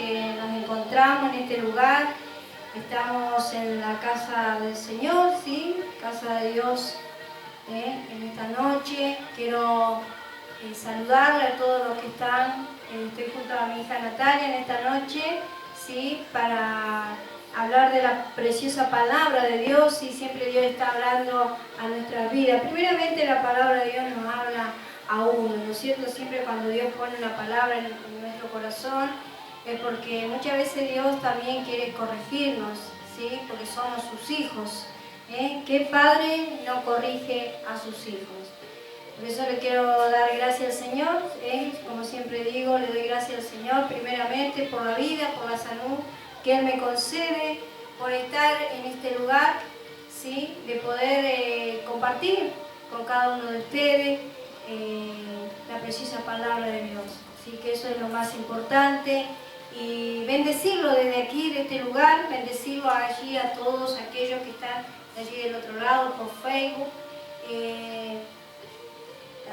que nos encontramos en este lugar. Estamos en la casa del Señor, ¿sí? Casa de Dios, en esta noche. Quiero saludarle a todos los que están. Estoy junto a mi hija Natalia en esta noche, ¿sí? Para hablar de la preciosa palabra de Dios, y siempre Dios está hablando a nuestras vidas. Primeramente la palabra de Dios nos habla a uno, ¿no es cierto? Siempre cuando Dios pone una palabra en nuestro corazón es porque muchas veces Dios también quiere corregirnos, ¿sí? Porque somos sus hijos. ¿Qué padre no corrige a sus hijos? Por eso le quiero dar gracias al Señor, como siempre digo, le doy gracias al Señor primeramente por la vida, por la salud que Él me concede, por estar en este lugar, ¿sí? De poder compartir con cada uno de ustedes la preciosa palabra de Dios. Así que eso es lo más importante. Y bendecirlo desde aquí, de este lugar, bendecirlo allí a todos aquellos que están allí del otro lado por Facebook.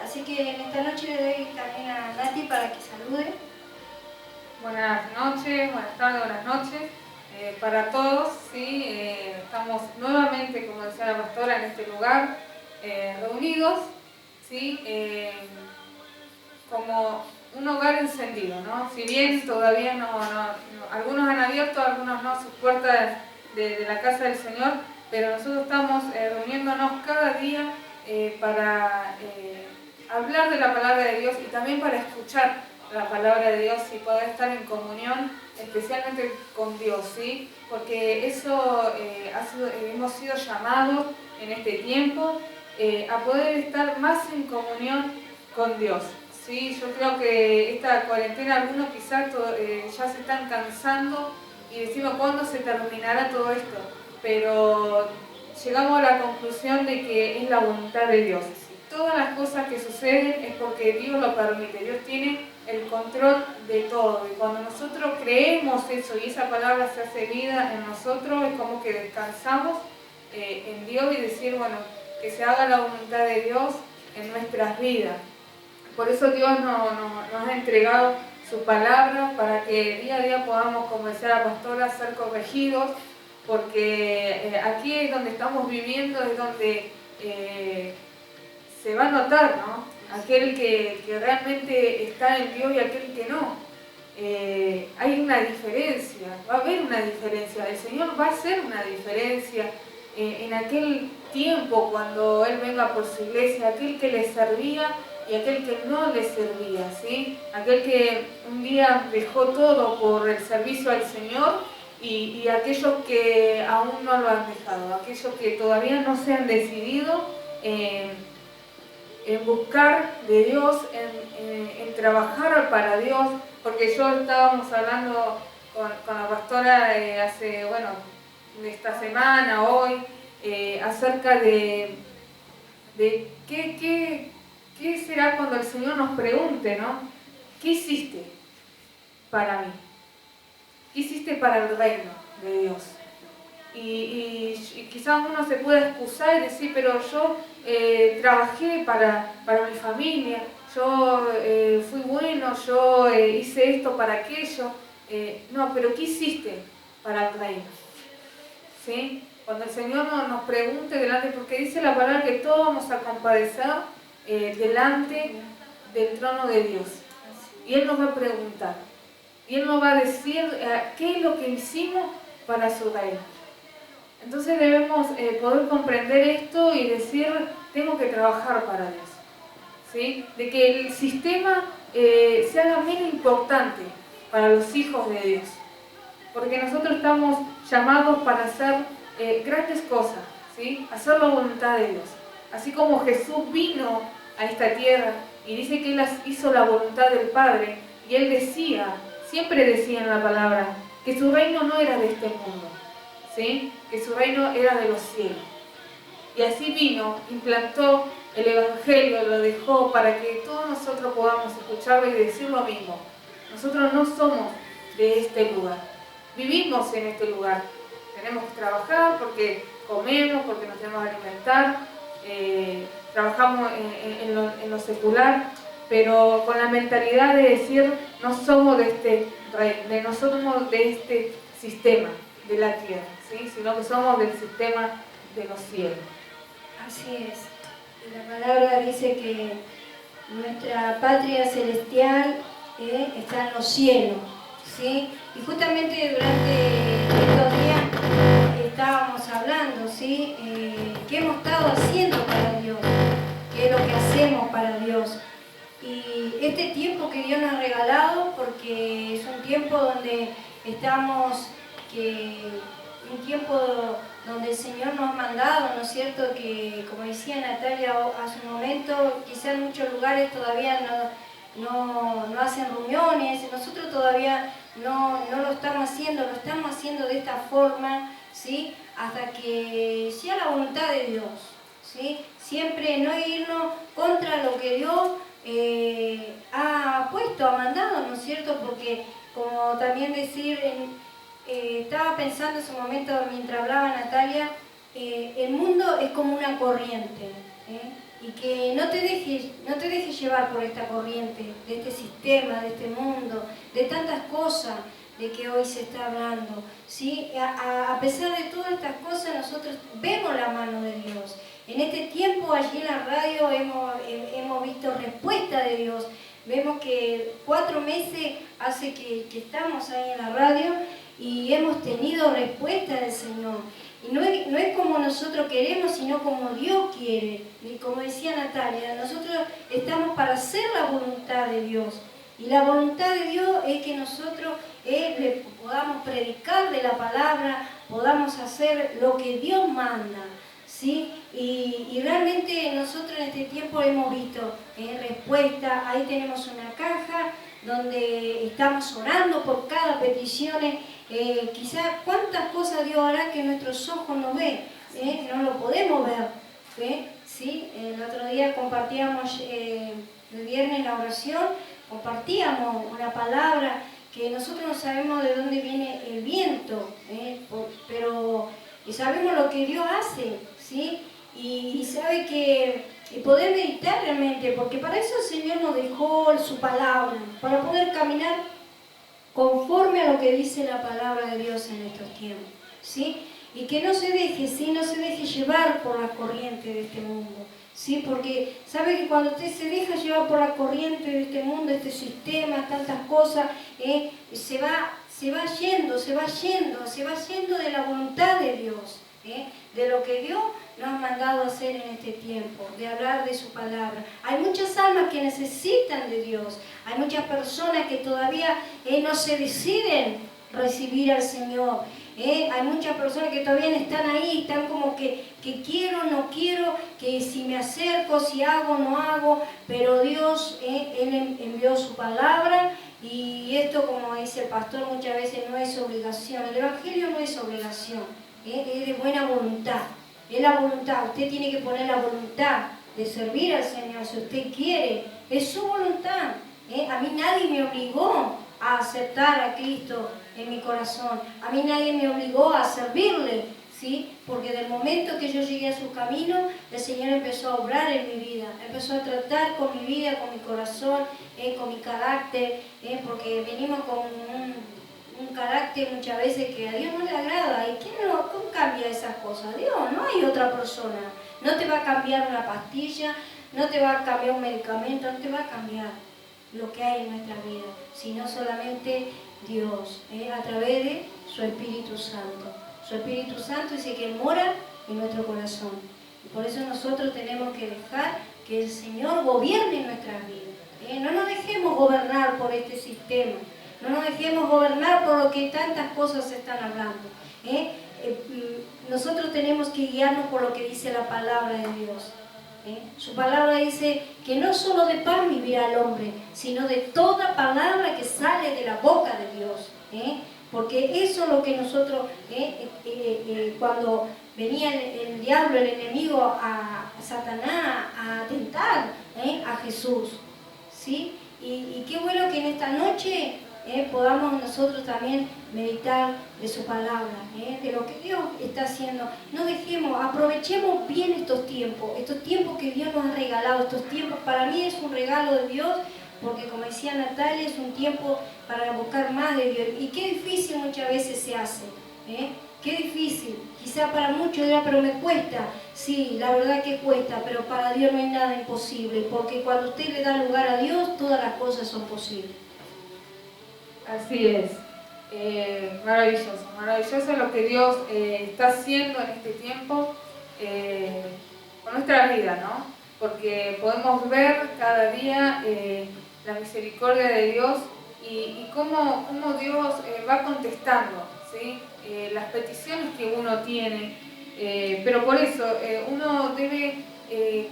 Así que en esta noche le doy también a Nati para que salude. Buenas noches, buenas tardes, buenas noches para todos. ¿Sí? Estamos nuevamente, como decía la pastora, en este lugar, reunidos, ¿sí? Como un hogar encendido, ¿no? Si bien todavía algunos han abierto, algunos no, sus puertas de la casa del Señor, pero nosotros estamos reuniéndonos cada día para hablar de la palabra de Dios y también para escuchar la palabra de Dios y poder estar en comunión, especialmente con Dios, ¿sí? Porque eso hemos sido llamados en este tiempo a poder estar más en comunión con Dios. Sí, yo creo que esta cuarentena algunos quizás ya se están cansando y decimos cuándo se terminará todo esto, pero llegamos a la conclusión de que es la voluntad de Dios. Todas las cosas que suceden es porque Dios lo permite, Dios tiene el control de todo, y cuando nosotros creemos eso y esa palabra se hace vida en nosotros, es como que descansamos en Dios y decir, bueno, que se haga la voluntad de Dios en nuestras vidas. Por eso Dios nos ha entregado su palabra para que día a día podamos, como decía la pastora, ser corregidos, porque aquí es donde estamos viviendo, es donde se va a notar, ¿no? Aquel que realmente está en Dios y aquel que no. Hay una diferencia, va a haber una diferencia, el Señor va a hacer una diferencia en aquel tiempo cuando Él venga por su iglesia, aquel que le servía y aquel que no le servía, ¿sí? Aquel que un día dejó todo por el servicio al Señor y aquellos que aún no lo han dejado, aquellos que todavía no se han decidido en buscar de Dios, en trabajar para Dios, porque yo estábamos hablando con la pastora hace, bueno, de esta semana, hoy, acerca de qué será cuando el Señor nos pregunte, ¿no? ¿Qué hiciste para mí? ¿Qué hiciste para el reino de Dios? Y quizás uno se pueda excusar y decir, pero yo trabajé para mi familia, yo fui bueno, yo hice esto para aquello. No, pero ¿qué hiciste para el reino? ¿Sí? Cuando el Señor nos pregunte delante, porque dice la palabra que todos vamos a compadecer delante del trono de Dios. Y Él nos va a preguntar. Y Él nos va a decir qué es lo que hicimos para su reino. Entonces debemos poder comprender esto y decir, tengo que trabajar para Dios. ¿Sí? De que el sistema se haga menos importante para los hijos de Dios. Porque nosotros estamos llamados para hacer grandes cosas, ¿sí? Hacer la voluntad de Dios. Así como Jesús vino a esta tierra y dice que Él hizo la voluntad del Padre, y Él decía, siempre decía en la palabra, que su reino no era de este mundo, ¿sí? Que su reino era de los cielos. Y así vino, implantó el Evangelio, lo dejó para que todos nosotros podamos escucharlo y decir lo mismo. Nosotros no somos de este lugar, vivimos en este lugar. Tenemos que trabajar porque comemos, porque nos tenemos que alimentar, trabajamos en lo secular, pero con la mentalidad de decir, no somos de este reino, no somos de este sistema de la tierra, ¿sí? Sino que somos del sistema de los cielos. Así es. Y la palabra dice que nuestra patria celestial está en los cielos, ¿sí? Y justamente durante estos días estábamos hablando, ¿sí? ¿Qué hemos estado haciendo para Dios? ¿Qué es lo que hacemos para Dios? Y este tiempo que Dios nos ha regalado, porque es un tiempo donde estamos, un tiempo donde el Señor nos ha mandado, ¿no es cierto? Que, como decía Natalia hace un momento, quizá en muchos lugares todavía no hacen reuniones, nosotros todavía no lo estamos haciendo de esta forma, ¿sí? Hasta que sea la voluntad de Dios, ¿sí? Siempre no irnos contra lo que Dios ha puesto, ha mandado, ¿no es cierto? Porque, como también decir, estaba pensando en ese momento mientras hablaba Natalia, el mundo es como una corriente, y que no te dejes llevar por esta corriente, de este sistema, de este mundo, de tantas cosas de que hoy se está hablando, ¿sí? A pesar de todas estas cosas, nosotros vemos la mano de Dios. En este tiempo, allí en la radio, hemos visto respuesta de Dios. Vemos que 4 meses hace que estamos ahí en la radio y hemos tenido respuesta del Señor. Y no es como nosotros queremos, sino como Dios quiere. Y como decía Natalia, nosotros estamos para hacer la voluntad de Dios. Y la voluntad de Dios es que nosotros le podamos predicar de la palabra, podamos hacer lo que Dios manda, ¿sí? Y realmente nosotros en este tiempo hemos visto respuesta. Ahí tenemos una caja donde estamos orando por cada petición. Quizá cuántas cosas Dios hará que nuestros ojos no ven, no lo podemos ver, ¿sí? El otro día compartíamos, el viernes en la oración, compartíamos una palabra que nosotros no sabemos de dónde viene el viento, pero sabemos lo que Dios hace, ¿sí? Y sabe que poder meditar realmente, porque para eso el Señor nos dejó su palabra, para poder caminar conforme a lo que dice la palabra de Dios en estos tiempos, ¿sí? Y que no se deje, ¿sí? No se deje llevar por la corriente de este mundo, ¿sí? Porque sabe que cuando usted se deja llevar por la corriente de este mundo, este sistema, tantas cosas, se va yendo de la voluntad de Dios, de lo que Dios nos ha mandado a hacer en este tiempo, de hablar de su palabra. Hay muchas almas que necesitan de Dios, hay muchas personas que todavía no se deciden recibir al Señor. Hay muchas personas que todavía están ahí, están como que quiero, no quiero, que si me acerco, si hago, no hago, pero Dios, Él envió su palabra. Y esto, como dice el pastor, muchas veces no es obligación. El Evangelio no es obligación, es de buena voluntad. Es la voluntad. Usted tiene que poner la voluntad de servir al Señor si usted quiere. Es su voluntad. A mí nadie me obligó a aceptar a Cristo en mi corazón. A mí nadie me obligó a servirle, ¿sí? Porque del momento que yo llegué a su camino, el Señor empezó a obrar en mi vida, empezó a tratar con mi vida, con mi corazón, con mi carácter, porque venimos con un carácter muchas veces que a Dios no le agrada. ¿Y cómo cambia esas cosas? Dios, no hay otra persona. No te va a cambiar una pastilla, no te va a cambiar un medicamento, no te va a cambiar lo que hay en nuestra vida, sino solamente Dios, a través de su Espíritu Santo. Su Espíritu Santo dice que Él mora en nuestro corazón. Y por eso nosotros tenemos que dejar que el Señor gobierne nuestras vidas. No nos dejemos gobernar por este sistema. No nos dejemos gobernar por lo que tantas cosas se están hablando. Nosotros tenemos que guiarnos por lo que dice la palabra de Dios. Su palabra dice que no solo de pan vivirá el hombre, sino de toda palabra que sale de la boca de Dios. Porque eso es lo que nosotros, cuando venía el diablo, el enemigo, a Satanás, a tentar a Jesús, ¿sí? Y qué bueno que en esta noche podamos nosotros también meditar de su palabra, de lo que Dios está haciendo. No dejemos, aprovechemos bien estos tiempos que Dios nos ha regalado, estos tiempos. Para mí es un regalo de Dios, porque como decía Natalia, es un tiempo para buscar más de Dios. Y qué difícil muchas veces se hace, qué difícil. Quizá para muchos dirán, pero me cuesta. Sí, la verdad que cuesta, pero para Dios no hay nada imposible, porque cuando usted le da lugar a Dios, todas las cosas son posibles. Así es. Maravilloso, maravilloso lo que Dios está haciendo en este tiempo con nuestra vida, ¿no? Porque podemos ver cada día la misericordia de Dios y cómo Dios va contestando, ¿sí? Las peticiones que uno tiene, pero por eso uno debe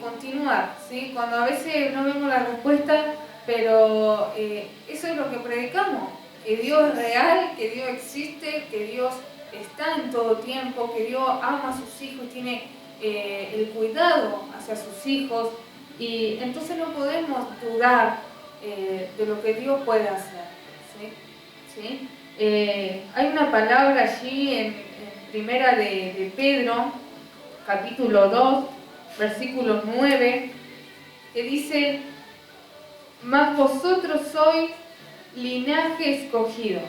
continuar, ¿sí? Cuando a veces no vemos la respuesta, pero eso es lo que predicamos, que Dios es real, que Dios existe, que Dios está en todo tiempo, que Dios ama a sus hijos, tiene el cuidado hacia sus hijos, y entonces no podemos dudar de lo que Dios puede hacer, ¿sí? ¿Sí? Hay una palabra allí en primera de Pedro, capítulo 2, versículo 9, que dice: mas vosotros sois linaje escogido,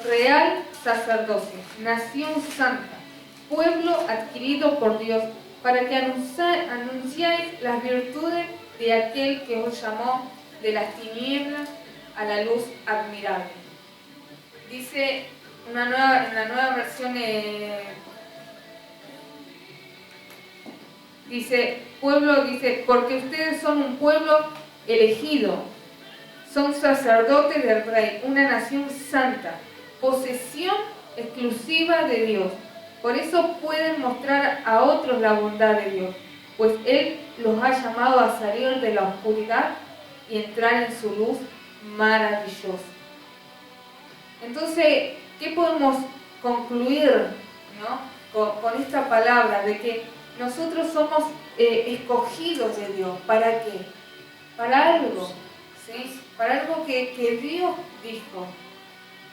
real sacerdocio, nación santa, pueblo adquirido por Dios, para que anunciáis las virtudes de aquel que os llamó de las tinieblas a la luz admirable. Dice en la nueva versión, dice, porque ustedes son un pueblo elegido, son sacerdotes del Rey, una nación santa, posesión exclusiva de Dios. Por eso pueden mostrar a otros la bondad de Dios, pues Él los ha llamado a salir de la oscuridad y entrar en su luz maravillosa. Entonces, ¿qué podemos concluir, ¿no? con esta palabra de que nosotros somos escogidos de Dios? ¿Para qué? Para algo, ¿sí? Para algo que Dios dijo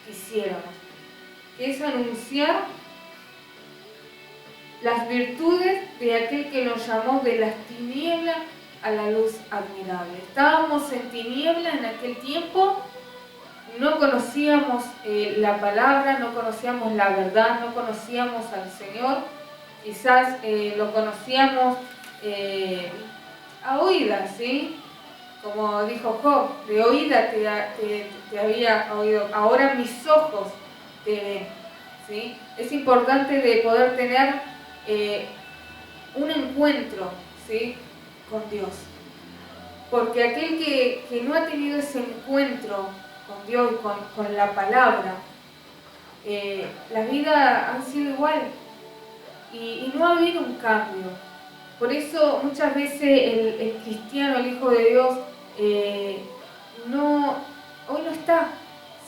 que hiciéramos, que es anunciar las virtudes de aquel que nos llamó de las tinieblas a la luz admirable. Estábamos en tinieblas en aquel tiempo, no conocíamos la palabra, no conocíamos la verdad, no conocíamos al Señor, quizás lo conocíamos a oídas, ¿sí? Como dijo Job, de oída te había oído, ahora mis ojos te ven, ¿sí? Es importante de poder tener un encuentro, ¿sí? con Dios, porque aquel que no ha tenido ese encuentro con Dios y con la palabra, las vidas han sido igual y no ha habido un cambio. Por eso muchas veces el cristiano, el Hijo de Dios, hoy no está,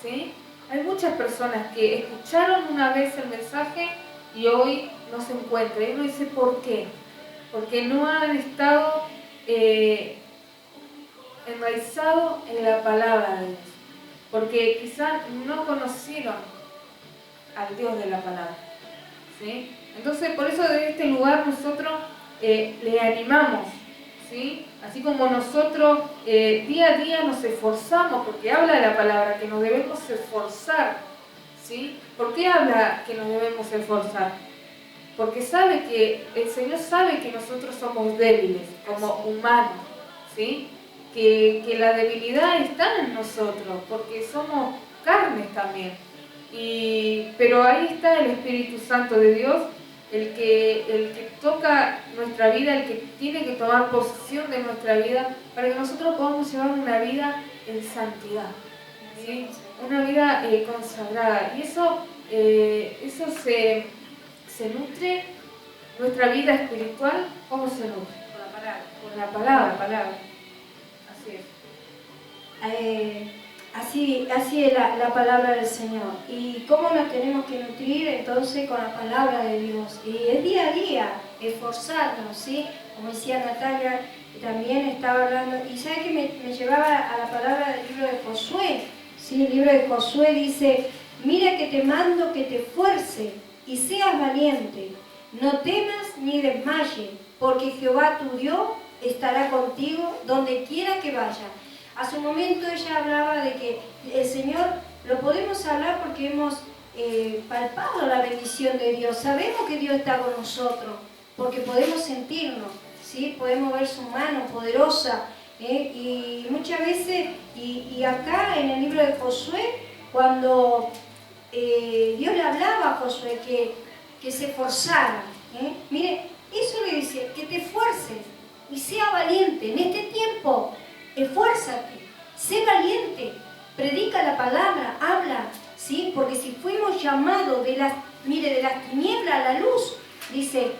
¿sí? Hay muchas personas que escucharon una vez el mensaje y hoy no se encuentran. Y uno dice, ¿por qué? Porque no han estado enraizados en la palabra de Dios. Porque quizás no conocieron al Dios de la palabra, ¿sí? Entonces, por eso desde este lugar nosotros le animamos, ¿sí? Así como nosotros día a día nos esforzamos, porque habla la palabra que nos debemos esforzar, ¿sí? ¿Por qué habla que nos debemos esforzar? Porque sabe que el Señor sabe que nosotros somos débiles como humanos, ¿sí? Que la debilidad está en nosotros, porque somos carnes también. Pero ahí está el Espíritu Santo de Dios, el que toca nuestra vida, el que tiene que tomar posesión de nuestra vida para que nosotros podamos llevar una vida en santidad, ¿sí? Una vida consagrada. Y eso se nutre, nuestra vida espiritual, ¿cómo se nutre? Con la palabra. Así es. Así es la palabra del Señor. ¿Y cómo nos tenemos que nutrir entonces con la palabra de Dios? Y es día a día, esforzarnos, ¿sí? Como decía Natalia, también estaba hablando, y sabe que me llevaba a la palabra del libro de Josué, ¿sí? El libro de Josué dice, mira que te mando que te esfuerces y seas valiente, no temas ni desmayes, porque Jehová tu Dios estará contigo donde quiera que vayas. Hace un momento ella hablaba de que el Señor, lo podemos hablar porque hemos palpado la bendición de Dios, sabemos que Dios está con nosotros, porque podemos sentirnos, ¿sí? Podemos ver su mano poderosa, y muchas veces, y acá en el libro de Josué, cuando Dios le hablaba a Josué que se esforzara, mire, eso le dice, que te esfuerces y sea valiente. En este tiempo, esfuérzate, sé valiente, predica la palabra, habla, ¿sí? Porque si fuimos llamados de las tinieblas a la luz, dice,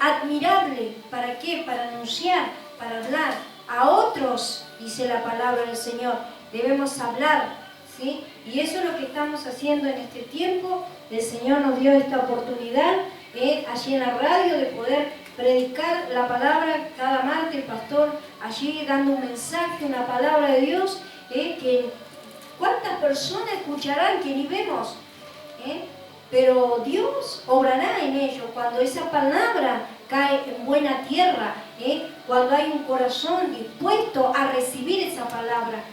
admirable, ¿para qué? Para anunciar, para hablar a otros, dice la palabra del Señor, debemos hablar, ¿sí? Y eso es lo que estamos haciendo en este tiempo. El Señor nos dio esta oportunidad, allí en la radio, de poder predicar la palabra cada martes, el pastor allí dando un mensaje, una palabra de Dios, que cuántas personas escucharán que ni vemos, pero Dios obrará en ellos cuando esa palabra cae en buena tierra, cuando hay un corazón dispuesto a recibir esa palabra,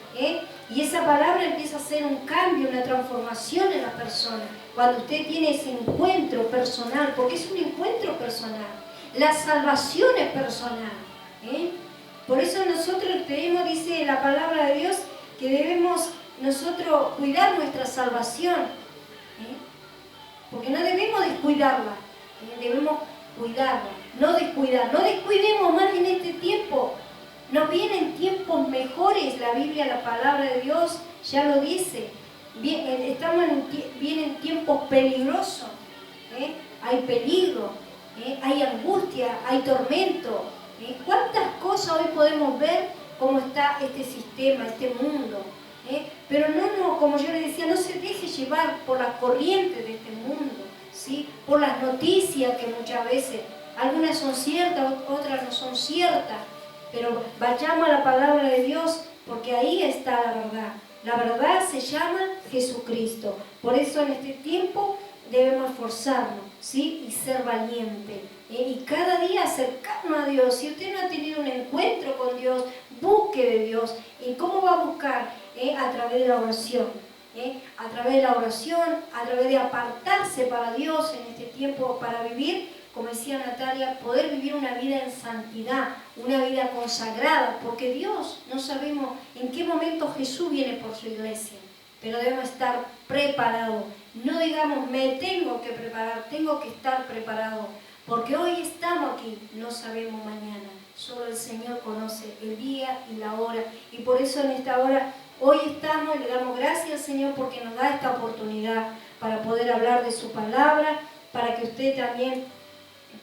y esa palabra empieza a hacer un cambio, una transformación en la persona. Cuando usted tiene ese encuentro personal, porque es un encuentro personal, la salvación es personal. Por eso nosotros tenemos, dice la palabra de Dios, que debemos nosotros cuidar nuestra salvación, porque no debemos descuidarla, debemos cuidarla, no descuidar, no descuidemos más en este tiempo. Nos vienen tiempos mejores, la Biblia, la palabra de Dios ya lo dice. Vienen tiempos peligrosos, hay peligro, hay angustia, hay tormento. ¿Cuántas cosas hoy podemos ver cómo está este sistema, este mundo? Pero no, como yo le decía, no se deje llevar por las corrientes de este mundo, ¿sí? Por las noticias que muchas veces, algunas son ciertas, otras no son ciertas, pero vayamos a la palabra de Dios, porque ahí está la verdad. La verdad se llama Jesucristo. Por eso en este tiempo debemos esforzarnos, ¿sí? Y ser valientes. Y cada día acercarnos a Dios. Si usted no ha tenido un encuentro con Dios, busque de Dios. ¿Y cómo va a buscar? A través de la oración. A través de la oración, a través de apartarse para Dios en este tiempo, para vivir, como decía Natalia, poder vivir una vida en santidad, una vida consagrada, porque Dios, no sabemos en qué momento Jesús viene por su iglesia, pero debemos estar preparados. No digamos, me tengo que preparar, tengo que estar preparado, porque hoy estamos aquí, no sabemos mañana. Solo el Señor conoce el día y la hora, y por eso en esta hora, hoy estamos y le damos gracias al Señor porque nos da esta oportunidad para poder hablar de su palabra, para que usted también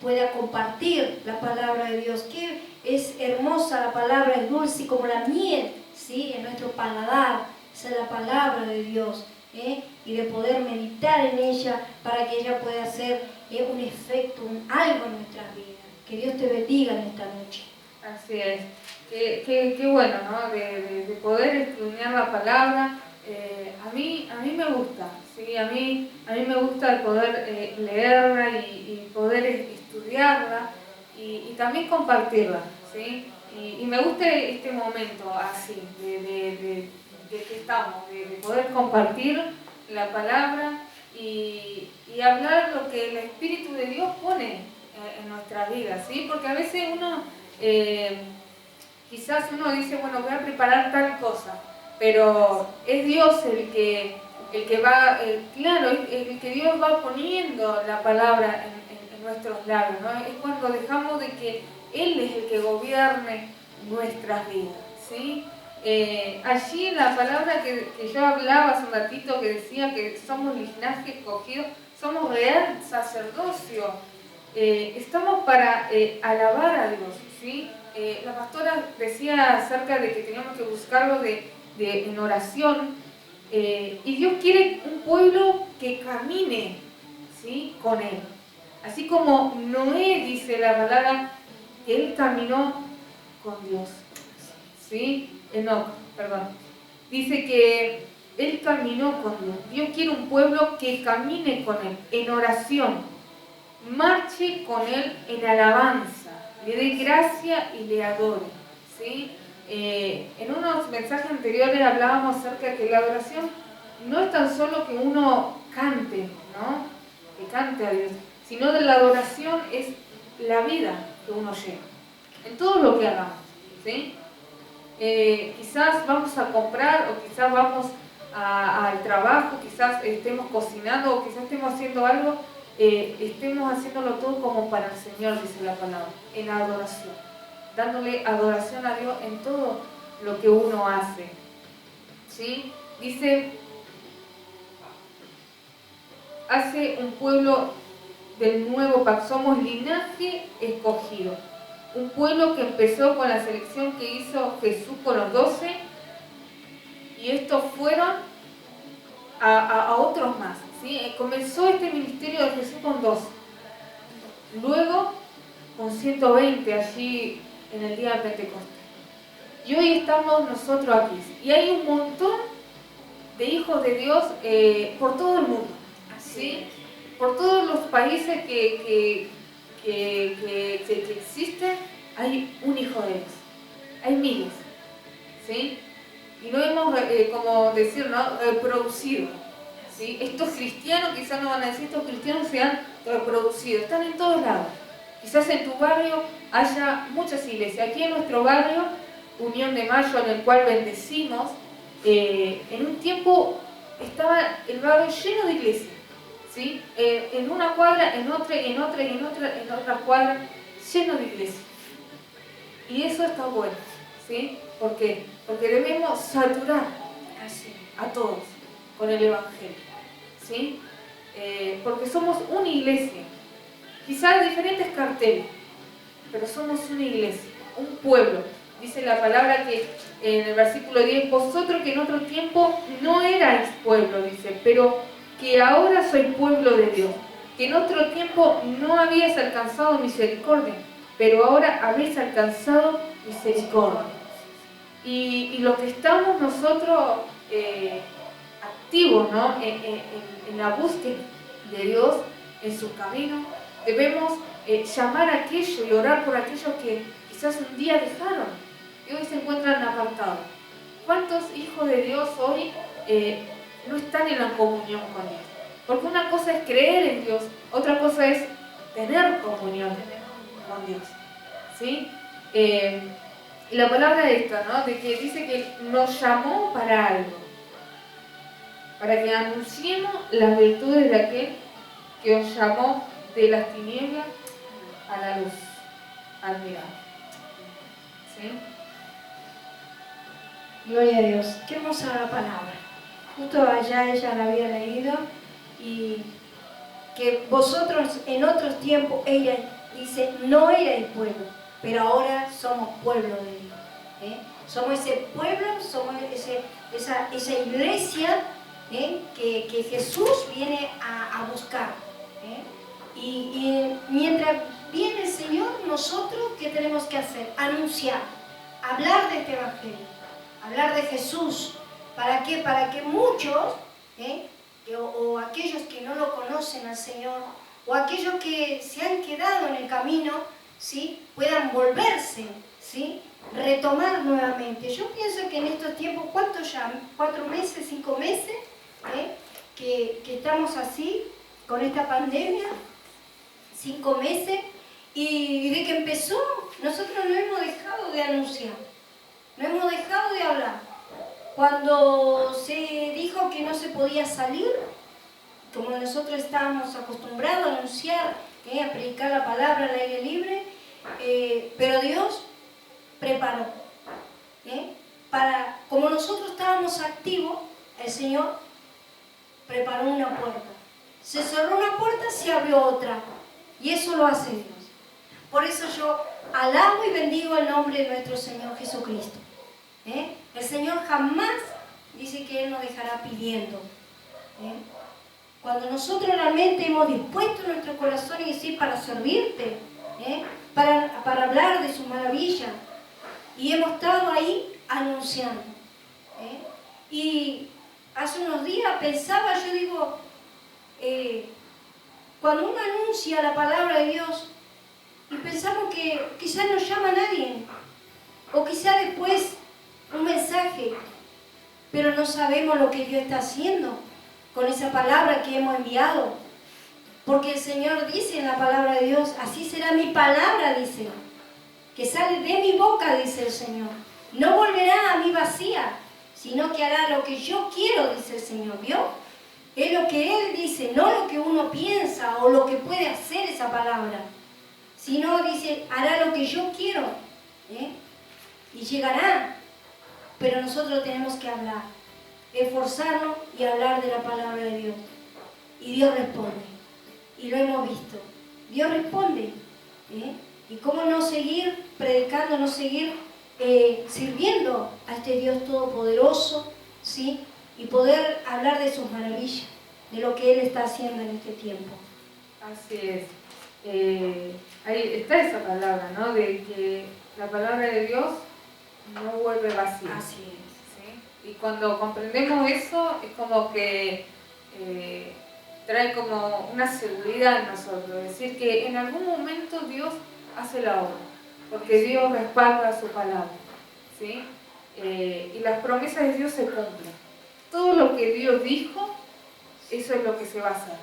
pueda compartir la palabra de Dios, que es hermosa la palabra, es dulce como la miel, ¿sí? En nuestro paladar, esa es la palabra de Dios, y de poder meditar en ella para que ella pueda hacer un efecto, algo en nuestras vidas. Que Dios te bendiga en esta noche. Así es. Qué bueno, ¿no? De poder escudriñar la palabra. A mí me gusta, ¿sí? A mí me gusta el poder leerla y poder estudiarla y también compartirla, ¿sí? Y me gusta este momento así, de que estamos, de poder compartir la palabra y hablar lo que el Espíritu de Dios pone en nuestras vidas, ¿sí? Porque a veces uno, quizás uno dice, bueno, voy a preparar tal cosa, pero es Dios el que va, claro, el que Dios va poniendo la palabra en nuestros labios, ¿no? Es cuando dejamos de que Él es el que gobierne nuestras vidas, ¿sí? Allí en la palabra que yo hablaba hace un ratito, que decía que somos linaje escogido, somos real sacerdocio, estamos para alabar a Dios, ¿sí? La pastora decía acerca de que teníamos que buscarlo en oración, y Dios quiere un pueblo que camine, ¿sí? Con Él. Así como Noé, dice la palabra, que él caminó con Dios, ¿sí? Enoc, perdón. Dice que Él caminó con Dios. Dios quiere un pueblo que camine con Él en oración, marche con Él en alabanza, le dé gracia y le adore, ¿sí? En unos mensajes anteriores hablábamos acerca de que la adoración no es tan solo que uno cante, ¿no? Que cante a Dios, sino de la adoración es la vida que uno lleva, en todo lo que hagamos, ¿sí? Quizás vamos a comprar o quizás vamos al trabajo, quizás estemos cocinando o quizás estemos haciendo algo, estemos haciéndolo todo como para el Señor, dice la palabra, en adoración, dándole adoración a Dios en todo lo que uno hace, ¿sí? Dice, hace un pueblo del nuevo pacto, somos linaje escogido, un pueblo que empezó con la selección que hizo Jesús con los 12, y estos fueron a otros más, ¿sí? Comenzó este ministerio de Jesús con 12, luego con 120 allí en el día de Pentecostés, y hoy estamos nosotros aquí, y hay un montón de hijos de Dios por todo el mundo, ¿sí? Por todos los países que existen, hay un hijo de Dios, hay miles, ¿sí? Y no hemos, como decir, ¿no? Reproducido, ¿sí? Estos cristianos, quizás no van a decir, estos cristianos se han reproducido, están en todos lados. Quizás en tu barrio haya muchas iglesias. Aquí en nuestro barrio, Unión de Mayo, en el cual bendecimos, en un tiempo estaba el barrio lleno de iglesias, ¿sí? En una cuadra, en otra, y en otra, y en otra cuadra, lleno de iglesias. Y eso está bueno, ¿sí? ¿Por qué? Porque debemos saturar a todos con el Evangelio, ¿sí? Porque somos una iglesia, quizás diferentes carteles, pero somos una iglesia, un pueblo. Dice la palabra que en el versículo 10, vosotros que en otro tiempo no erais pueblo, dice, pero que ahora sois pueblo de Dios, que en otro tiempo no habíais alcanzado misericordia, pero ahora habéis alcanzado misericordia. Y lo que estamos nosotros activos, ¿no? en la búsqueda de Dios, en su camino, debemos llamar a aquellos y orar por aquellos que quizás un día dejaron y hoy se encuentran apartados. ¿Cuántos hijos de Dios hoy no están en la comunión con Dios? Porque una cosa es creer en Dios, otra cosa es tener comunión con Dios, ¿sí? Y la palabra esta, ¿no? De que dice que nos llamó para algo, para que anunciemos las virtudes de aquel que os llamó de las tinieblas a la luz admirable, ¿sí? Gloria a Dios. Qué hermosa palabra. Justo allá ella la había leído, y que vosotros en otros tiempos, ella dice, no erais pueblo, pero ahora somos pueblo de Dios. Somos ese pueblo, somos esa iglesia que Jesús viene a buscar. Y mientras viene el Señor, nosotros, ¿qué tenemos que hacer? Anunciar, hablar de este Evangelio, hablar de Jesús. ¿Para qué? Para que muchos, o aquellos que no lo conocen al Señor, o aquellos que se han quedado en el camino, ¿sí? Puedan volverse, ¿sí? Retomar nuevamente. Yo pienso que en estos tiempos, ¿cuántos ya? 4 meses, 5 meses, que estamos así, con esta pandemia, 5 meses, y de que empezó, nosotros no hemos dejado de anunciar, no hemos dejado de hablar. Cuando se dijo que no se podía salir, como nosotros estábamos acostumbrados a anunciar, a predicar la palabra al aire libre, pero Dios preparó. Como nosotros estábamos activos, el Señor preparó una puerta. Se cerró una puerta, se abrió otra. Y eso lo hace Dios. Por eso yo alabo y bendigo el nombre de nuestro Señor Jesucristo. El Señor jamás dice que Él nos dejará pidiendo. Cuando nosotros realmente hemos dispuesto nuestro corazón y decir para servirte, para hablar de su maravilla, y hemos estado ahí anunciando. Y hace unos días pensaba, yo digo, cuando uno anuncia la palabra de Dios y pensamos que quizás no llama a nadie, o quizás después un mensaje, pero no sabemos lo que Dios está haciendo con esa palabra que hemos enviado. Porque el Señor dice en la palabra de Dios, así será mi palabra, dice, que sale de mi boca, dice el Señor. No volverá a mí vacía, sino que hará lo que yo quiero, dice el Señor. ¿Vio? Es lo que Él dice, no lo que uno piensa o lo que puede hacer esa palabra. Sino dice, hará lo que yo quiero. Y llegará. Pero nosotros tenemos que hablar, esforzarnos y hablar de la palabra de Dios. Y Dios responde. Y lo hemos visto. Dios responde. Y cómo no seguir predicando, no seguir sirviendo a este Dios todopoderoso, ¿sí? Y poder hablar de sus maravillas, de lo que Él está haciendo en este tiempo. Así es. Ahí está esa palabra, ¿no? De que la palabra de Dios no vuelve vacía. Así es. ¿Sí? Y cuando comprendemos eso, es como que trae como una seguridad en nosotros, es decir, que en algún momento Dios hace la obra, porque Dios respalda su palabra, ¿sí? Y las promesas de Dios se cumplen. Todo lo que Dios dijo, eso es lo que se va a hacer,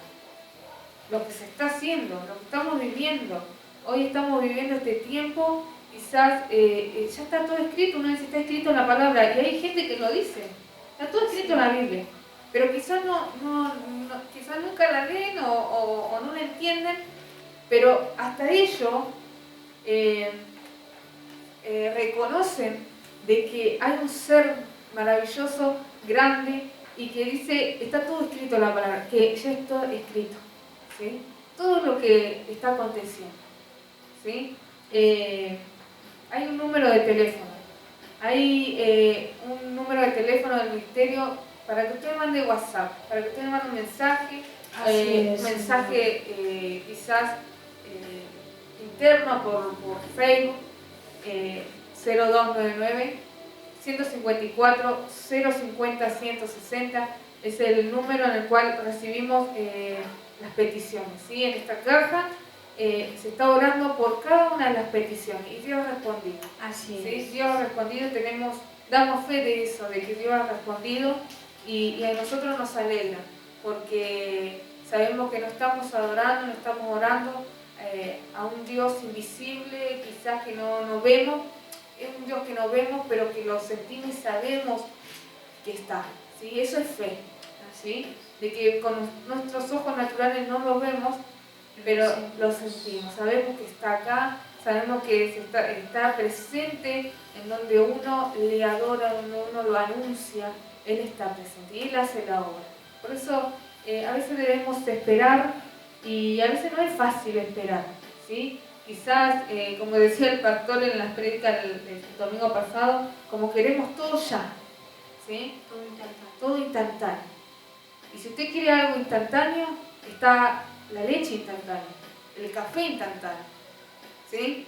lo que se está haciendo, lo que estamos viviendo. Hoy estamos viviendo este tiempo, quizás ya está todo escrito, una vez está escrito en la palabra, y hay gente que lo dice, está todo escrito en la Biblia. Pero quizás quizás nunca la leen o no la entienden, pero hasta ellos reconocen de que hay un ser maravilloso, grande, y que dice, está todo escrito en la palabra, que ya está escrito, ¿sí? Todo lo que está aconteciendo, ¿sí? Hay un número de teléfono, hay un número de teléfono del ministerio para que usted mande WhatsApp, para que usted mande un mensaje, quizás interno por Facebook, 0299 154 050 160 es el número en el cual recibimos las peticiones, ¿sí? En esta caja se está orando por cada una de las peticiones y Dios ha respondido. Así es. ¿Sí? Dios ha respondido, damos fe de eso, de que Dios ha respondido y a nosotros nos alegra porque sabemos que no estamos adorando, no estamos orando a un Dios invisible, quizás que no vemos, es un Dios que no vemos pero que lo sentimos y sabemos que está, ¿sí? Eso es fe, ¿sí? De que con nuestros ojos naturales no lo vemos, pero lo sentimos, sabemos que está acá, sabemos que está presente en donde uno le adora, donde uno lo anuncia, Él está presente y Él hace la obra. Por eso a veces debemos esperar y a veces no es fácil esperar, ¿sí? Quizás, como decía el pastor en las prédicas del domingo pasado, como queremos todo ya, ¿sí? Todo instantáneo. Y si usted quiere algo instantáneo, está la leche instantánea, el café instantáneo, ¿sí?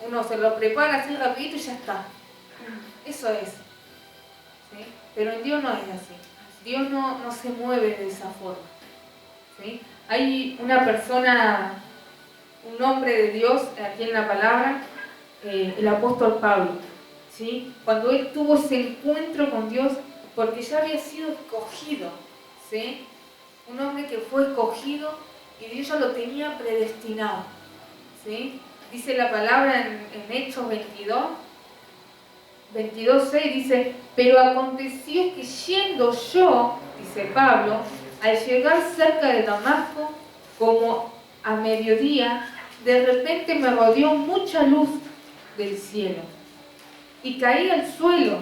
Uno se lo prepara así rapidito y ya está. Eso es, ¿sí? Pero en Dios no es así. Dios no se mueve de esa forma, ¿sí? Hay una persona, un hombre de Dios aquí en la palabra, el apóstol Pablo, ¿sí? Cuando él tuvo ese encuentro con Dios, porque ya había sido escogido, ¿sí? Un hombre que fue escogido y Dios ya lo tenía predestinado, ¿sí? Dice la palabra en Hechos 22:6, dice, pero aconteció que yendo yo, dice Pablo, al llegar cerca de Damasco, como a mediodía, de repente me rodeó mucha luz del cielo y caí al suelo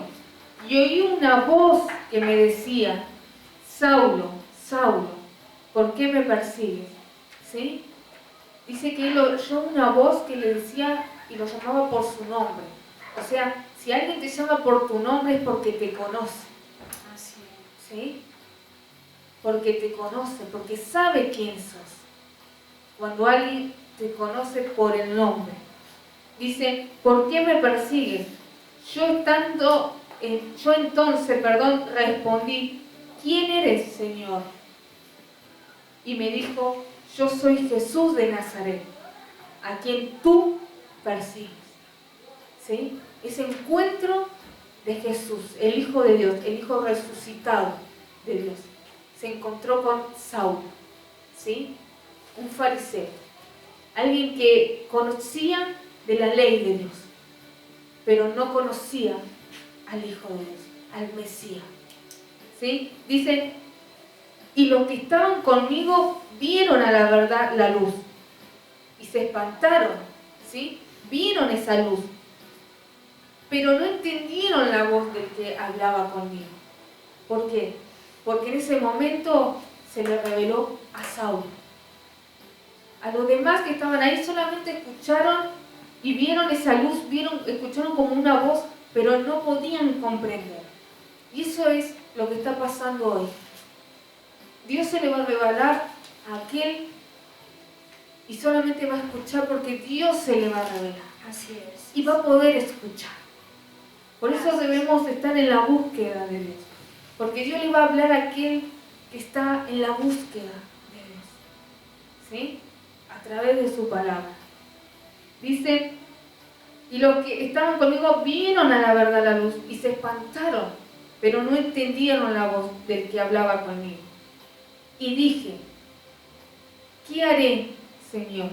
y oí una voz que me decía, Saulo, Saulo, ¿por qué me persigues? ¿Sí? Dice que él oyó una voz que le decía y lo llamaba por su nombre. O sea, si alguien te llama por tu nombre es porque te conoce. Así es. ¿Sí? Porque te conoce, porque sabe quién sos. Cuando alguien te conoce por el nombre. Dice, ¿por qué me persigues? Yo entonces respondí, ¿quién eres, Señor? Y me dijo, yo soy Jesús de Nazaret, a quien tú persigues. ¿Sí? Ese encuentro de Jesús, el Hijo de Dios, el Hijo resucitado de Dios, se encontró con Saulo, ¿sí? Un fariseo, alguien que conocía de la ley de Dios, pero no conocía al Hijo de Dios, al Mesías. ¿Sí? Dice, y los que estaban conmigo vieron a la verdad la luz y se espantaron, ¿sí? Vieron esa luz, pero no entendieron la voz del que hablaba conmigo. ¿Por qué? Porque en ese momento se le reveló a Saulo. A los demás que estaban ahí solamente escucharon y vieron esa luz, escucharon como una voz, pero no podían comprender. Y eso es lo que está pasando hoy. Dios se le va a revelar a aquel y solamente va a escuchar porque Dios se le va a revelar. Así es. Y va a poder escuchar. Por eso debemos estar en la búsqueda de Dios. Porque Dios le va a hablar a aquel que está en la búsqueda de Dios. ¿Sí? A través de su palabra. Dice, y los que estaban conmigo vieron a la verdad la luz y se espantaron, pero no entendieron la voz del que hablaba conmigo. Y dije, ¿qué haré, Señor?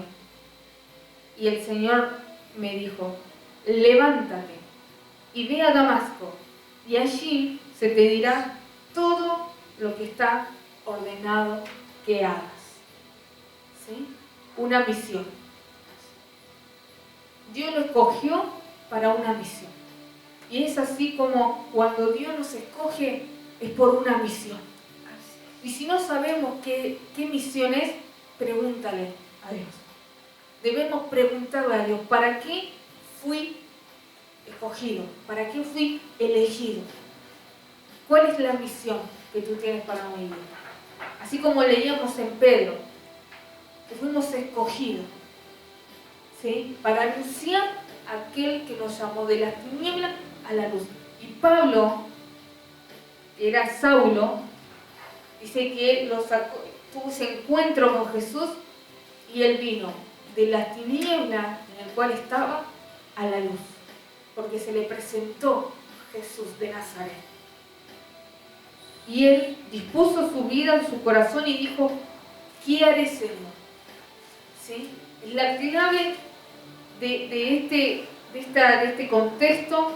Y el Señor me dijo, levántate y ve a Damasco, y allí se te dirá todo lo que está ordenado que hagas. ¿Sí? Una misión. Dios lo escogió para una misión. Y es así como cuando Dios nos escoge, es por una misión. Y si no sabemos qué misión es, pregúntale a Dios. Debemos preguntarle a Dios, ¿para qué fui escogido? ¿Para qué fui elegido? ¿Cuál es la misión que tú tienes para mi vida? Así como leíamos en Pedro, que fuimos escogidos, ¿sí? Para anunciar a aquel que nos llamó de las tinieblas a la luz. Y Pablo, que era Saulo, dice que él tuvo ese encuentro con Jesús y él vino de las tinieblas en el cual estaba a la luz, porque se le presentó Jesús de Nazaret. Y él dispuso su vida en su corazón y dijo, ¿qué haré, Señor? ¿Sí? La clave de este contexto,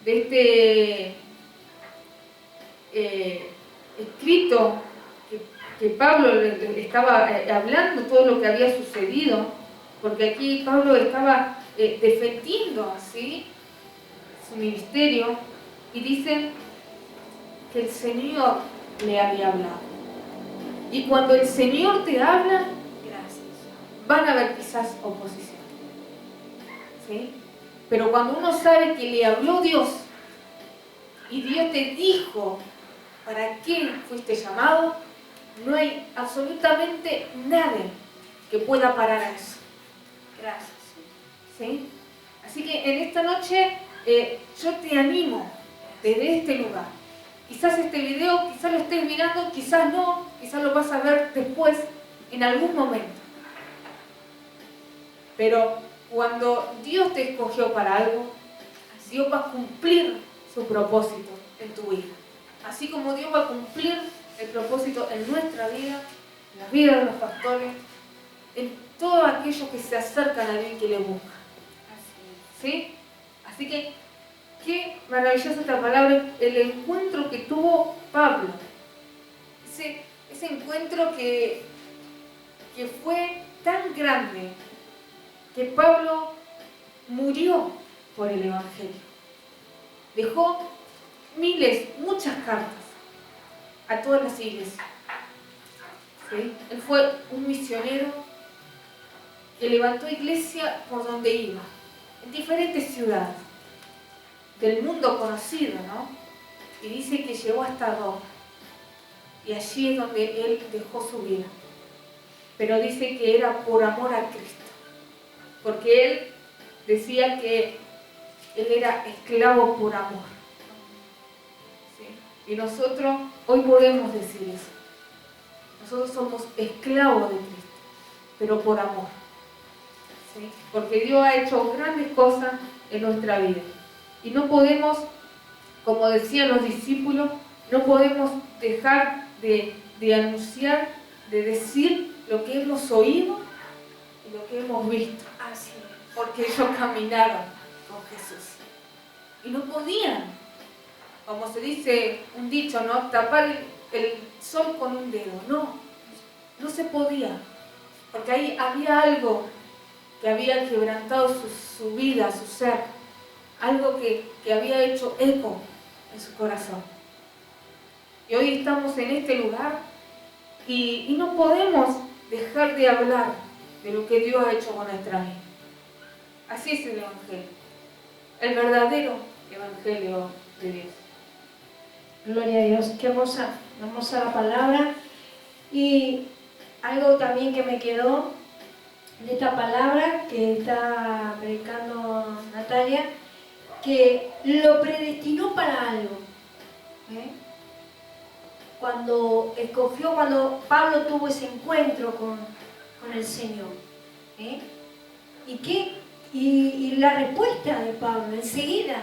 de este escrito que Pablo le estaba hablando, todo lo que había sucedido, porque aquí Pablo estaba defendiendo así su ministerio, y dice que el Señor le había hablado. Y cuando el Señor te habla, van a haber quizás oposición. ¿Sí? Pero cuando uno sabe que le habló Dios y Dios te dijo para qué fuiste llamado, no hay absolutamente nadie que pueda parar a eso. Gracias. ¿Sí? Así que en esta noche yo te animo desde este lugar. Quizás este video, quizás lo estés mirando, quizás no, quizás lo vas a ver después, en algún momento. Pero cuando Dios te escogió para algo, Dios va a cumplir su propósito en tu vida. Así como Dios va a cumplir el propósito en nuestra vida, en la vida de los pastores, en todos aquellos que se acercan a Dios y que le buscan. ¿Sí? Así que, qué maravillosa esta palabra, el encuentro que tuvo Pablo. Ese encuentro que fue tan grande que Pablo murió por el Evangelio. Dejó muchas cartas a todas las iglesias. ¿Sí? Él fue un misionero que levantó iglesia por donde iba, en diferentes ciudades del mundo conocido, ¿no? Y dice que llegó hasta Roma. Y allí es donde él dejó su vida. Pero dice que era por amor a Cristo. Porque él decía que él era esclavo por amor. ¿Sí? Y nosotros Hoy podemos decir eso. Nosotros somos esclavos de Cristo, pero por amor. ¿Sí? Porque Dios ha hecho grandes cosas en nuestra vida. Y no podemos, como decían los discípulos, no podemos dejar de anunciar, de decir lo que hemos oído y lo que hemos visto. Así es. Porque ellos caminaron con Jesús. Y no podían, como se dice un dicho, ¿no? Tapar el sol con un dedo. No se podía. Porque ahí había algo que había quebrantado su vida, su ser. Algo que había hecho eco en su corazón. Y hoy estamos en este lugar y no podemos dejar de hablar de lo que Dios ha hecho con nuestra vida. Así es el Evangelio, el verdadero Evangelio de Dios. Gloria a Dios, qué hermosa la palabra. Y algo también que me quedó de esta palabra que está predicando Natalia, que lo predestinó para algo. Cuando Pablo tuvo ese encuentro con el Señor. Y la respuesta de Pablo, enseguida,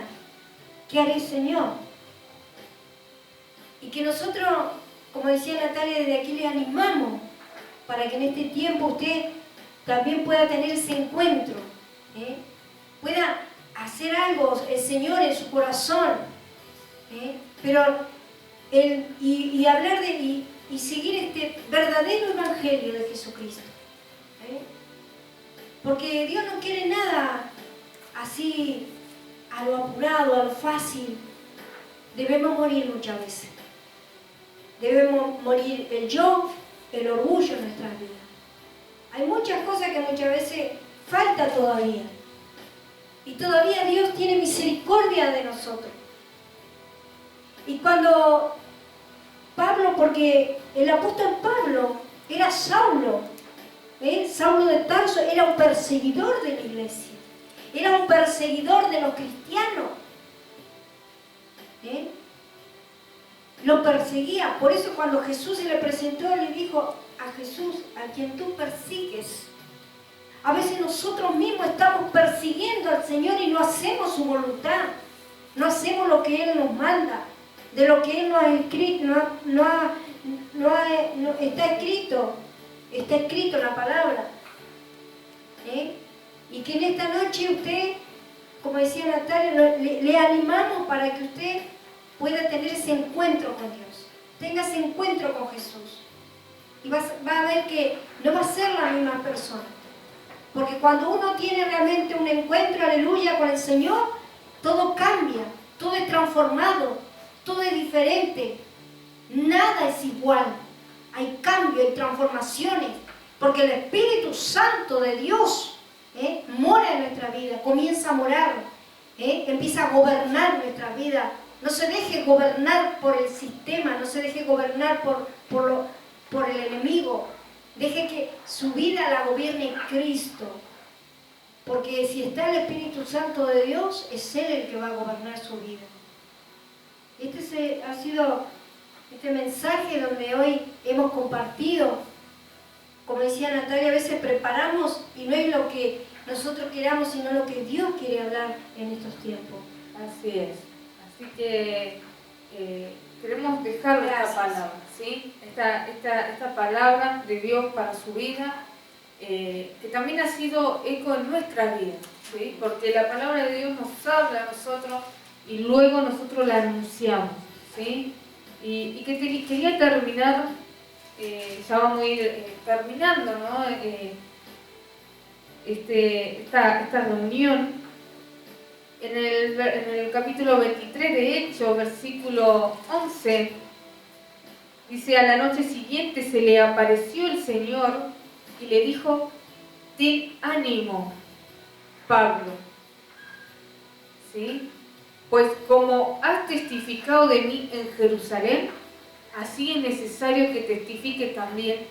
¿qué haré, Señor? Y que nosotros, como decía Natalia, desde aquí le animamos para que en este tiempo usted también pueda tener ese encuentro, pueda hacer algo el Señor en su corazón, pero y hablar y seguir este verdadero Evangelio de Jesucristo. Porque Dios no quiere nada así a lo apurado, a lo fácil. Debemos morir muchas veces. Debemos morir el yo, el orgullo en nuestras vidas. Hay muchas cosas que muchas veces falta todavía. Y todavía Dios tiene misericordia de nosotros. Y cuando Pablo, porque el apóstol Pablo era Saulo, Saulo de Tarso era un perseguidor de la iglesia, era un perseguidor de los cristianos, lo perseguía. Por eso cuando Jesús se le presentó, le dijo a Jesús, a quien tú persigues. A veces nosotros mismos estamos persiguiendo al Señor y no hacemos su voluntad, no hacemos lo que Él nos manda, de lo que Él nos ha escrito, está escrito en la palabra. Y que en esta noche usted, como decía Natalia, le animamos para que usted pueda tener ese encuentro con Dios, tenga ese encuentro con Jesús. Y va a ver que no va a ser la misma persona. Porque cuando uno tiene realmente un encuentro, aleluya, con el Señor, todo cambia, todo es transformado, todo es diferente. Nada es igual. Hay cambio, hay transformaciones. Porque el Espíritu Santo de Dios mora en nuestra vida, comienza a morar, empieza a gobernar nuestra vida. No se deje gobernar por el sistema, no se deje gobernar por el enemigo. Deje que su vida la gobierne Cristo. Porque si está el Espíritu Santo de Dios, es Él el que va a gobernar su vida. Este ha sido este mensaje donde hoy hemos compartido. Como decía Natalia, a veces preparamos y no es lo que nosotros queramos, sino lo que Dios quiere hablar en estos tiempos. Así es. Así que queremos dejar esta palabra, ¿sí? Esta palabra de Dios para su vida, que también ha sido eco en nuestra vida, ¿sí? Porque la palabra de Dios nos habla a nosotros y luego nosotros la anunciamos, ¿sí? Y que quería terminar, ya vamos a ir terminando, ¿no? Esta reunión. En el capítulo 23 de Hechos, versículo 11, dice: a la noche siguiente se le apareció el Señor y le dijo: ten ánimo, Pablo, ¿sí? Pues como has testificado de mí en Jerusalén, así es necesario que testifique también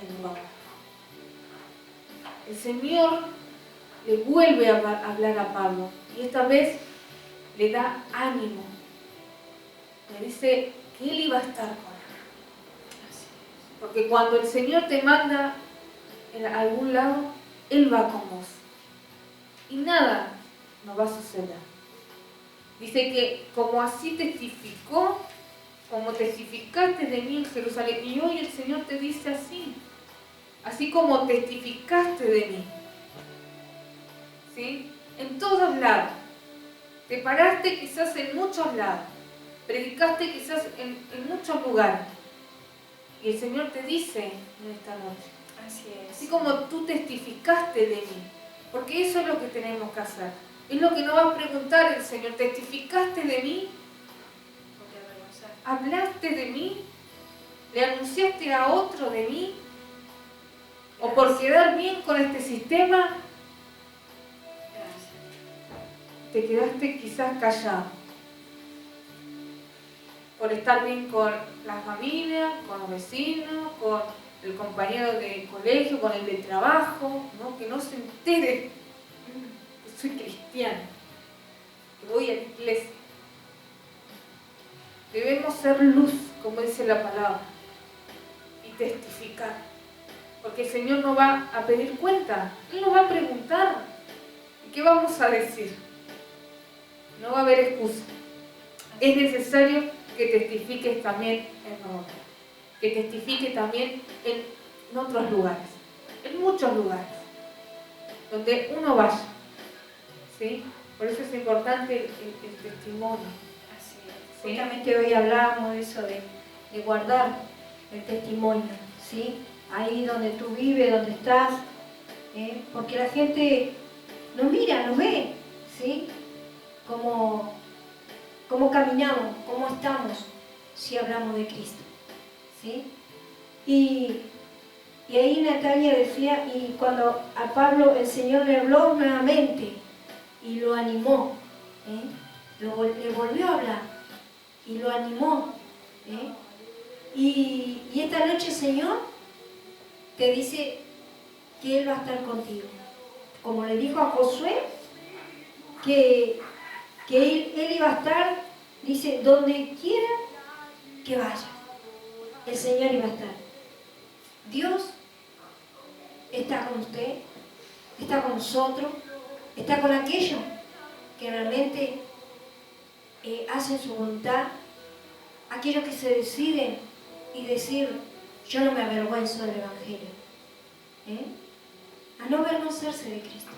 en Roma. El Señor le vuelve a hablar a Pablo y esta vez le da ánimo. Le dice que él iba a estar con él. Porque cuando el Señor te manda a algún lado, Él va con vos. Y nada nos va a suceder. Dice que como así testificó, como testificaste de mí en Jerusalén, y hoy el Señor te dice así, así como testificaste de mí, ¿sí? En todos lados, te paraste quizás en muchos lados, predicaste quizás en muchos lugares, y el Señor te dice en esta noche, así como tú testificaste de mí, porque eso es lo que tenemos que hacer, es lo que nos va a preguntar el Señor, ¿testificaste de mí? ¿Hablaste de mí? ¿Le anunciaste a otro de mí? ¿O por quedar bien con este sistema te quedaste quizás callado? Por estar bien con la familia, con los vecinos, con el compañero de colegio, con el de trabajo, ¿no? Que no se entere que soy cristiano, que voy a la iglesia. Debemos ser luz, como dice la palabra, y testificar. Porque el Señor nos va a pedir cuenta, Él nos va a preguntar. ¿Y qué vamos a decir? No va a haber excusa. Es necesario que testifiques también en otros, que testifiques también en otros lugares, en muchos lugares, donde uno vaya, ¿sí? Por eso es importante el testimonio. Así es. ¿Sí? Justamente hoy hablábamos de eso, de guardar el testimonio, ¿sí? Ahí donde tú vives, donde estás, porque la gente nos mira, nos ve, ¿sí? Cómo caminamos, cómo estamos, si hablamos de Cristo, ¿sí? Y ahí Natalia decía, y cuando a Pablo el Señor le habló nuevamente y lo animó, le volvió a hablar y lo animó, y esta noche el Señor te dice que Él va a estar contigo, como le dijo a Josué, que él iba a estar, dice, donde quiera que vaya, el Señor iba a estar. Dios está con usted, está con nosotros, está con aquellos que realmente hacen su voluntad, aquellos que se deciden y decir, yo no me avergüenzo del Evangelio. A no avergonzarse de Cristo,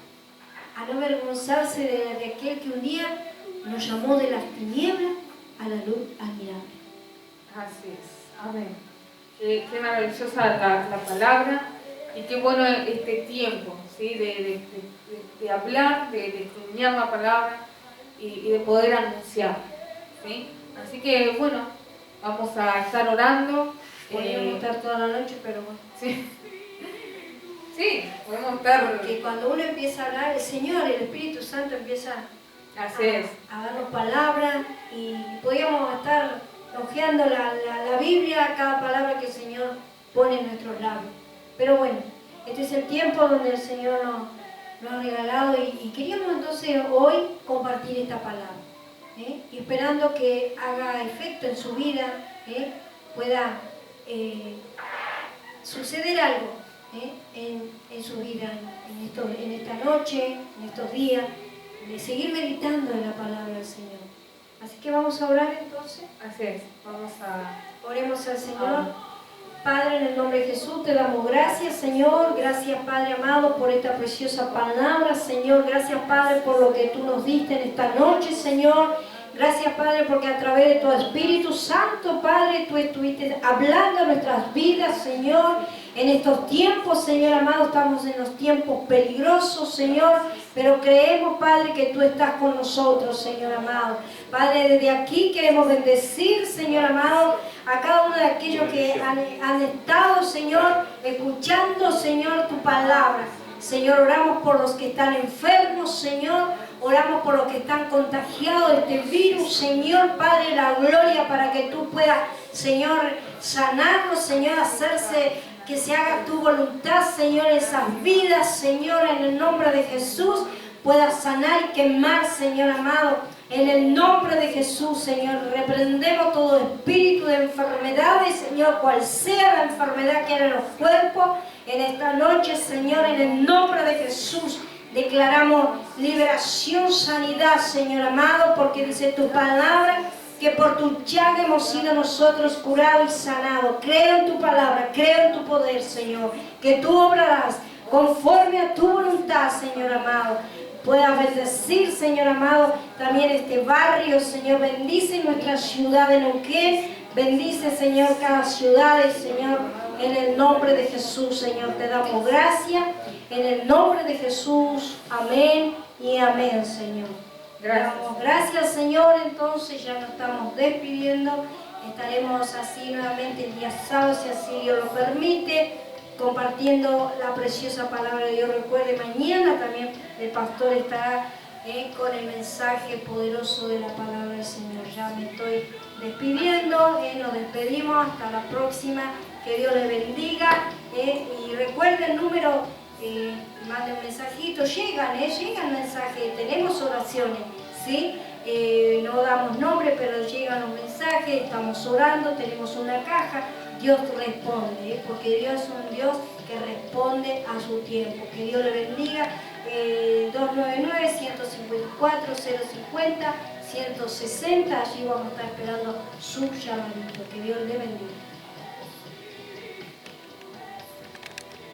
a no avergonzarse de aquel que un día nos llamó de las tinieblas a la luz admirable. Así es, amén. Qué maravillosa la palabra y qué bueno este tiempo, ¿sí? de hablar, de escudriñar la palabra y de poder anunciar, ¿sí? Así que bueno, vamos a estar orando. Podríamos estar toda la noche, pero bueno. Sí. Sí, podemos estar. Porque cuando uno empieza a hablar, el Señor, el Espíritu Santo empieza a darnos palabras y podríamos estar hojeando la Biblia, cada palabra que el Señor pone en nuestros labios. Pero bueno, este es el tiempo donde el Señor nos ha regalado y queríamos entonces hoy compartir esta palabra. Y esperando que haga efecto en su vida, pueda suceder algo en su vida, en esta noche, en estos días, de seguir meditando en la palabra del Señor. Así que vamos a orar entonces. Así es, vamos a... Oremos al Señor. Padre, en el nombre de Jesús te damos gracias, Señor. Gracias, Padre amado, por esta preciosa palabra, Señor. Gracias, Padre, por lo que tú nos diste en esta noche, Señor. Gracias, Padre, porque a través de tu Espíritu Santo, Padre, tú estuviste hablando a nuestras vidas, Señor. En estos tiempos, Señor amado, estamos en los tiempos peligrosos, Señor, pero creemos, Padre, que tú estás con nosotros, Señor amado. Padre, desde aquí queremos bendecir, Señor amado, a cada uno de aquellos que han estado, Señor, escuchando, Señor, tu palabra. Señor, oramos por los que están enfermos, Señor. Oramos por los que están contagiados de este virus, Señor, Padre, la gloria para que tú puedas, Señor, sanarlos, Señor, que se haga tu voluntad, Señor, en esas vidas, Señor, en el nombre de Jesús, puedas sanar y quemar, Señor amado, En el nombre de Jesús, Señor, reprendemos todo espíritu de enfermedades, Señor, cual sea la enfermedad que hay en los cuerpos. En esta noche, Señor, en el nombre de Jesús, declaramos liberación, sanidad, Señor amado, porque dice tu palabra que por tu llaga hemos sido nosotros curados y sanados. Creo en tu palabra, creo en tu poder, Señor, que tú obrarás conforme a tu voluntad, Señor amado. Puedas bendecir, Señor amado, también este barrio, Señor. Bendice nuestra ciudad de Neuquén. Bendice, Señor, cada ciudad, Señor. En el nombre de Jesús, Señor, te damos gracias. En el nombre de Jesús, amén y amén, Señor. Gracias, Señor. Entonces ya nos estamos despidiendo. Estaremos así nuevamente el día sábado, si así Dios lo permite, compartiendo la preciosa palabra de Dios. Recuerde, mañana también el pastor estará con el mensaje poderoso de la palabra del Señor. Ya me estoy despidiendo, nos despedimos, hasta la próxima, que Dios le bendiga. Y recuerde el número, mande un mensajito, llegan mensajes, tenemos oraciones, ¿sí? No damos nombre, pero llegan los mensajes, estamos orando, tenemos una caja. Dios responde, porque Dios es un Dios que responde a su tiempo. Que Dios le bendiga. 299-154-050-160. Allí vamos a estar esperando su llamadito. Que Dios le bendiga.